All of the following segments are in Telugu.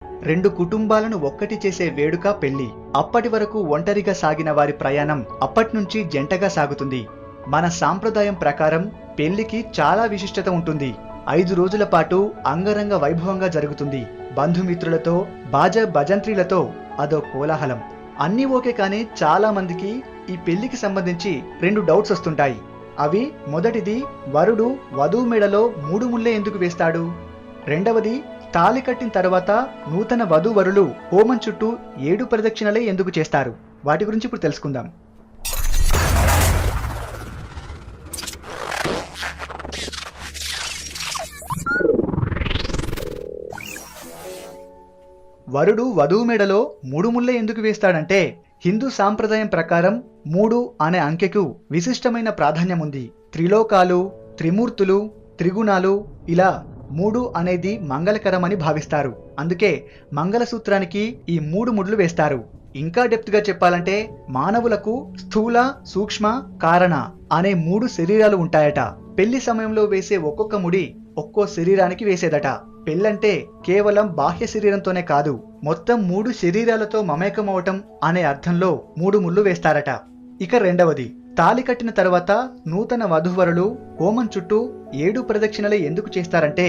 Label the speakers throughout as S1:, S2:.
S1: రెండు కుటుంబాలను ఒక్కటి చేసే వేడుక పెళ్లి. అప్పటి వరకు ఒంటరిగా సాగిన వారి ప్రయాణం అప్పట్నుంచి జంటగా సాగుతుంది. మన సాంప్రదాయం ప్రకారం పెళ్లికి చాలా విశిష్టత ఉంటుంది. 5 రోజుల పాటు అంగరంగ వైభవంగా జరుగుతుంది. బంధుమిత్రులతో బాజా భజంత్రీలతో అదో కోలాహలం. అన్నీ ఓకే, కానీ చాలా మందికి ఈ పెళ్లికి సంబంధించి 2 డౌట్స్ వస్తుంటాయి. అవి: మొదటిది, వరుడు వధువు మెడలో 3 ముళ్ళే ఎందుకు వేస్తాడు? రెండవది, తాళి కట్టిన తర్వాత నూతన వధూవరులు హోమం చుట్టూ 7 ప్రదక్షిణలే ఎందుకు చేస్తారు? వాటి గురించి ఇప్పుడు తెలుసుకుందాం. వరుడు వధువు మెడలో 3 ముళ్ళే ఎందుకు వేస్తాడంటే, హిందూ సాంప్రదాయం ప్రకారం 3 అనే అంకెకు విశిష్టమైన ప్రాధాన్యం ఉంది. త్రిలోకాలు, త్రిమూర్తులు, త్రిగుణాలు, ఇలా 3 అనేది మంగళకరమని భావిస్తారు. అందుకే మంగళసూత్రానికి ఈ 3 ముడ్లు వేస్తారు. ఇంకా డెప్త్ గా చెప్పాలంటే, మానవులకు స్థూల, సూక్ష్మ, కారణ అనే 3 శరీరాలు ఉంటాయట. పెళ్లి సమయంలో వేసే ఒక్కొక్క ముడి ఒక్కో శరీరానికి వేసేదట. పెళ్ళంటే కేవలం బాహ్య శరీరంతోనే కాదు, మొత్తం 3 శరీరాలతో మమేకమవటం అనే అర్థంలో 3 ముళ్ళు వేస్తారట. ఇక రెండవది, తాళి కట్టిన తర్వాత నూతన వధూవరులు హోమం చుట్టూ 7 ప్రదక్షిణలే ఎందుకు చేస్తారంటే,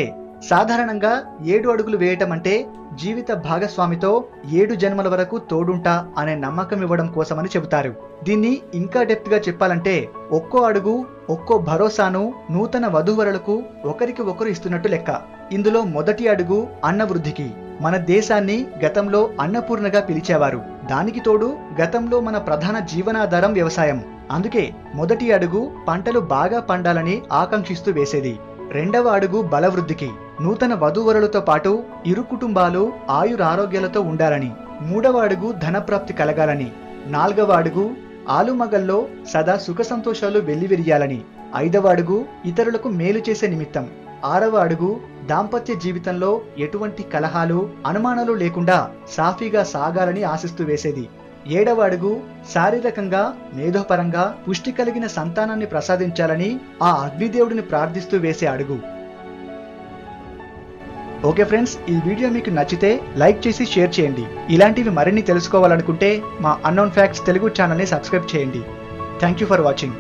S1: సాధారణంగా 7 అడుగులు వేయటం అంటే జీవిత భాగస్వామితో 7 జన్మల వరకు తోడుంటా అనే నమ్మకం ఇవ్వడం కోసమని చెబుతారు. దీన్ని ఇంకా డెప్త్ గా చెప్పాలంటే, ఒక్కో అడుగు ఒక్కో భరోసాను నూతన వధూవరులకు ఒకరికి ఒకరు ఇస్తున్నట్టు లెక్క. ఇందులో మొదటి అడుగు అన్నవృద్ధికి. మన దేశాన్ని గతంలో అన్నపూర్ణగా పిలిచేవారు. దానికి తోడు గతంలో మన ప్రధాన జీవనాధారం వ్యవసాయం. అందుకే మొదటి అడుగు పంటలు బాగా పండాలని ఆకాంక్షిస్తూ వేసేది. రెండవ అడుగు బలవృద్ధికి, నూతన వధూవరులతో పాటు ఇరు కుటుంబాలు ఆయురారోగ్యాలతో ఉండాలని. మూడవ అడుగు ధనప్రాప్తి కలగాలని. నాలుగవ అడుగు ఆలుమగల్లో సదా సుఖ సంతోషాలు వెల్లివిరియాలని. ఐదవ అడుగు ఇతరులకు మేలు చేసే నిమిత్తం. ఆరవ అడుగు దాంపత్య జీవితంలో ఎటువంటి కలహాలు, అనుమానాలు లేకుండా సాఫీగా సాగాలని ఆశిస్తూ వేసేది. ఏడవ అడుగు శారీరకంగా, మేధోపరంగా పుష్టి కలిగిన సంతానాన్ని ప్రసాదించాలని ఆ అగ్నిదేవుడిని ప్రార్థిస్తూ వేసే అడుగు. ఓకే ఫ్రెండ్స్, ఈ వీడియో మీకు నచ్చితే లైక్ చేసి షేర్ చేయండి. ఇలాంటివి మరిన్ని తెలుసుకోవాలనుకుంటే మా అన్నోన్ ఫ్యాక్ట్స్ తెలుగు ఛానల్ని సబ్స్క్రైబ్ చేయండి. Thank you for watching.